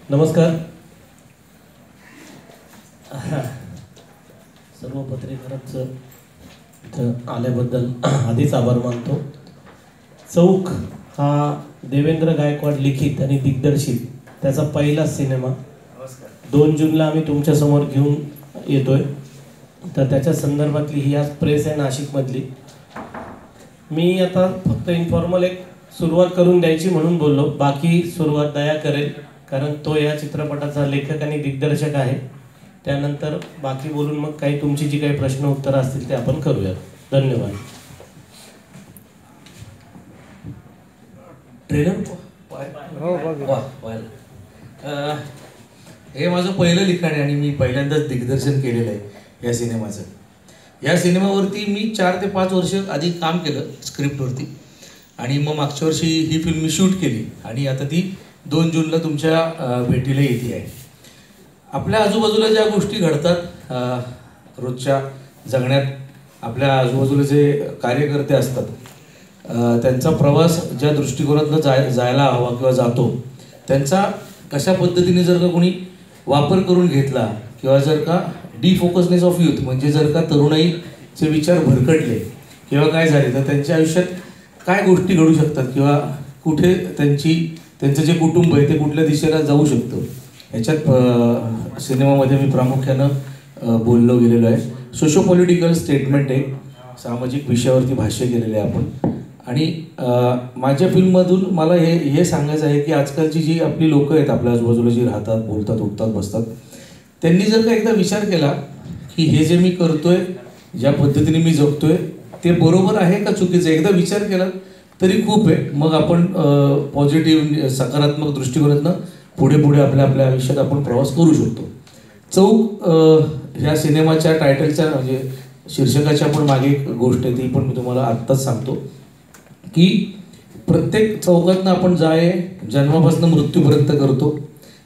नमस्कार. सर्व पत्रकारांचं इथं आल्याबद्दल आधीच आभार मानतो. चौक हा देवेंद्र गायकवाड लिखित आणि दिग्दर्शित त्याचा पहिला सिनेमा 2 जूनला आम्ही तुमच्यासमोर घेऊन येतोय. तर त्याच्या संदर्भातली ही आज प्रेस आहे नाशिकमधली. मी आता फक्त इन्फॉर्मल एक सुरुवात करून द्यायची म्हणून बोललो. बाकी सुरुवात दया करेल, कारण तो या चित्रपटाचा लेखक आणि दिग्दर्शक आहे. त्यानंतर बाकी बोलून मग काही तुमची जी काही प्रश्न उत्तर असतील ते आपण करूयात. धन्यवाद. ट्रेलर हे माझं पहिलं लिखाण आहे आणि मी पहिल्यांदाच दिग्दर्शन केलेलं आहे या सिनेमाचं. या सिनेमावरती मी 4 ते 5 वर्ष आधी काम केलं स्क्रिप्टवरती आणि मग मागच्या वर्षी ही फिल्म मी शूट केली आणि आता ती 2 जूनला तुमच्या भेटीला येते आहे. आपल्या आजूबाजूला ज्या गोष्टी घडतात रोजच्या जगण्यात, आपल्या आजूबाजूला जे कार्यकर्ते असतात त्यांचा प्रवास ज्या दृष्टिकोनातनं जायला हवा किंवा जातो, त्यांचा कशा पद्धतीने जर का कोणी वापर करून घेतला किंवा जर का डिफोकसनेस ऑफ यूथ म्हणजे जर का तरुणाईचे विचार भरकटले किंवा काय झाले तर त्यांच्या आयुष्यात काय गोष्टी घडू शकतात किंवा कुठे त्यांचं जे कुटुंब आहे ते कुठल्या दिशेला जाऊ शकतं, ह्याच्यात सिनेमामध्ये मी प्रामुख्यानं बोललो गेलेलो आहे. सोशो पॉलिटिकल स्टेटमेंट आहे, सामाजिक विषयावरती भाष्य केलेलं आहे आपण. आणि माझ्या फिल्ममधून मला हे सांगायचं आहे की आजकालची जी आपली लोकं आहेत आपल्या आजूबाजूला जी राहतात, बोलतात, उठतात, बसतात, त्यांनी जर का एकदा विचार केला की हे जे मी करतोय, ज्या पद्धतीने मी जगतोय ते बरोबर आहे का चुकीचं आहे, एकदा विचार केला तरी खूप आहे. मग आपण पॉझिटिव्ह सकारात्मक दृष्टिकोनातनं पुढे आपल्या आयुष्यात आपण प्रवास करू शकतो. चौक ह्या सिनेमाच्या टायटलच्या म्हणजे शीर्षकाच्या पण मागे एक गोष्ट आहे, ती पण मी तुम्हाला आत्ताच सांगतो की प्रत्येक चौकातनं आपण जन्मापासून मृत्यूपर्यंत करतो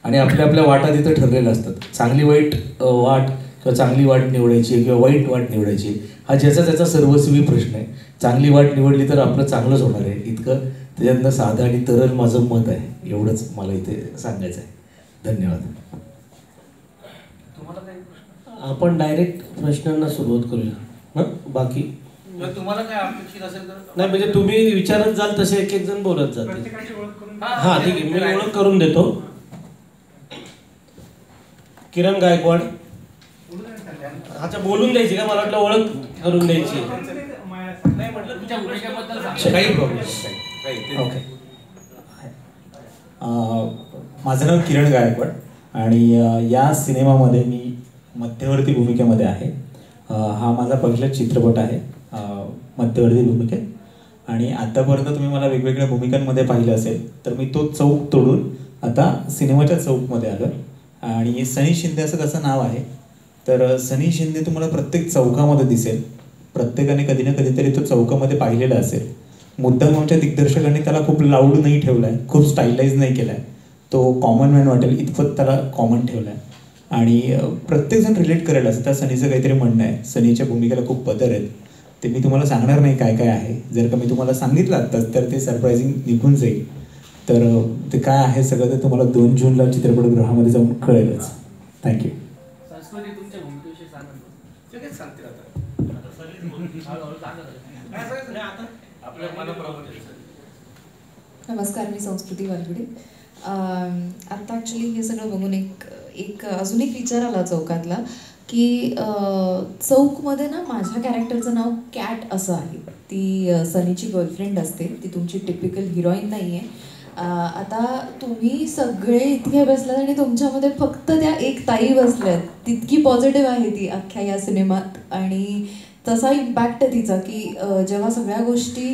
आणि आपल्या वाटा तिथं ठरलेल्या असतात. चांगली वाईट वाट किंवा चांगली वाट निवडायची किंवा वाईट वाट निवडायची हा त्याचा सर्वस्वी प्रश्न आहे. चांगली वाट निवडली तर आपलं चांगलंच होणार आहे, इतकं त्याच्यातनं साधं आणि तरल माझं मत आहे. एवढंच मला इथे सांगायचं आहे. धन्यवाद. आपण डायरेक्ट प्रश्नांना सुरुवात करूया. बाकी तुम्हाला काय अपेक्षित असेल तर नाही, म्हणजे तुम्ही विचारत जाल तसे एक जण बोलत जाते. हा ठीक आहे, मी ओळख करून देतो. किरण गायकवाड. अच्छा, बोलून द्यायची का? मला वाटलं ओळख करून द्यायची. काही प्रॉब्लेम. ओके. माझं नाव किरण गायकवाड आणि या सिनेमामध्ये मी मध्यवर्ती भूमिकेमध्ये आहे. हा माझा पहिला चित्रपट आहे मध्यवर्ती भूमिकेत आणि आतापर्यंत तुम्ही मला वेगवेगळ्या भूमिकांमध्ये पाहिलं असेल तर मी तो चौक तोडून आता सिनेमाच्या चौकमध्ये आलो. आणि सनी शिंदे असं त्याचं नाव आहे. तर सनी शिंदे तुम्हाला प्रत्येक चौकामध्ये दिसेल. प्रत्येकाने कधी ना कधीतरी तो चौकामध्ये पाहिलेला असेल. मुद्दाम आमच्या दिग्दर्शकांनी त्याला खूप लाऊड नाही ठेवला आहे, खूप स्टाईलाइज नाही केला आहे. तो कॉमन मॅन वाटेल इतपत त्याला कॉमन ठेवला आहे आणि प्रत्येकजण रिलेट करेल असं त्या सनीचं काहीतरी म्हणणं आहे. सनीच्या भूमिकेला खूप बदल आहेत, ते मी तुम्हाला सांगणार नाही काय काय आहे. जर का मी तुम्हाला सांगितलं आत्ताच तर ते सरप्रायझिंग निघून जाईल. तर ते काय आहे सगळं ते तुम्हाला 2 जूनला चित्रपटगृहामध्ये जाऊन कळेलच. थँक्यू. नमस्कार, मी संस्कृती वालगुडे. आत्ता ॲक्च्युली हे सगळं बघून एक अजून एक विचार आला चौकातला की चौकमध्ये ना माझ्या कॅरेक्टरचं नाव कॅट असं आहे. ती सनीची गर्लफ्रेंड असते, ती तुमची टिपिकल हिरोईन नाही आहे. आता तुम्ही सगळे इतके बसलात आणि तुमच्यामध्ये फक्त त्या एक ताई बसल्यात. तितकी पॉझिटिव्ह आहे ती अख्ख्या या सिनेमात आणि तसा इम्पॅक्ट आहे तिचा की जेव्हा सगळ्या गोष्टी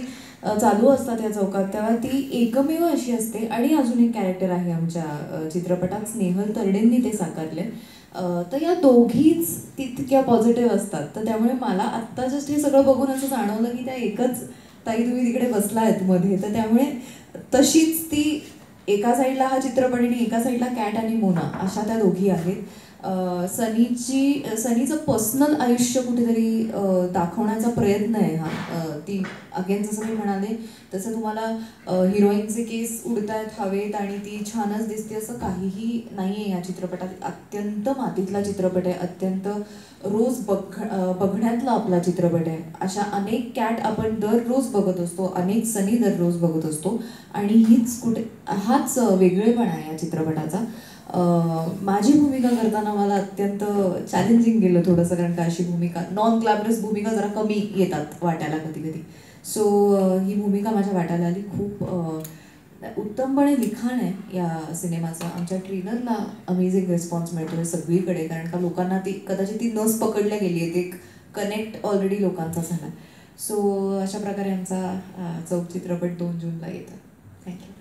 चालू असतात या चौकात तेव्हा ती एकमेव अशी असते. आणि अजून एक कॅरेक्टर आहे आमच्या चित्रपटात, स्नेहल तरडेंनी ते साकारले. तर या दोघीच तितक्या पॉझिटिव्ह असतात. तर त्यामुळे मला आत्ता जस्ट हे सगळं बघून असं जाणवलं की त्या एकच ताई तुम्ही तिकडे बसला आहेत मध्ये. तर त्यामुळे तशीच ती एका साईडला हा चित्रपट आणि एका साईडला कॅट आणि मोना अशा त्या दोघी आहेत. सनीचं पर्सनल आयुष्य कुठेतरी दाखवण्याचा प्रयत्न आहे हा. ती अगेन जसं मी म्हणाले तसं तुम्हाला हिरोईनचे केस उडतायत हवेत आणि ती छानच दिसते असं काहीही नाही आहे या चित्रपटात. अत्यंत मातीतला चित्रपट आहे, अत्यंत रोज बघण्यातला आपला चित्रपट आहे. अशा अनेक कॅट आपण दररोज बघत असतो, अनेक सनी दररोज बघत असतो आणि हाच वेगळेपणा आहे या चित्रपटाचा. माझी भूमिका करताना मला अत्यंत चॅलेंजिंग गेलं थोडंसं, कारण का अशी भूमिका नॉन ग्लॅमरस भूमिका जरा कमी येतात वाटायला कधी कधी. सो ही भूमिका माझ्या वाटायला आली. खूप उत्तमपणे लिखाण आहे या सिनेमाचं. आमच्या ट्रेलरला अमेझिंग रिस्पॉन्स मिळतो आहे सगळीकडे, कारण का लोकांना ती कदाचित ती नस पकडल्या गेली आहे, एक कनेक्ट ऑलरेडी लोकांचा झाला. सो अशा प्रकारे आमचा चौक चित्रपट 2 जूनला येतो. थँक्यू.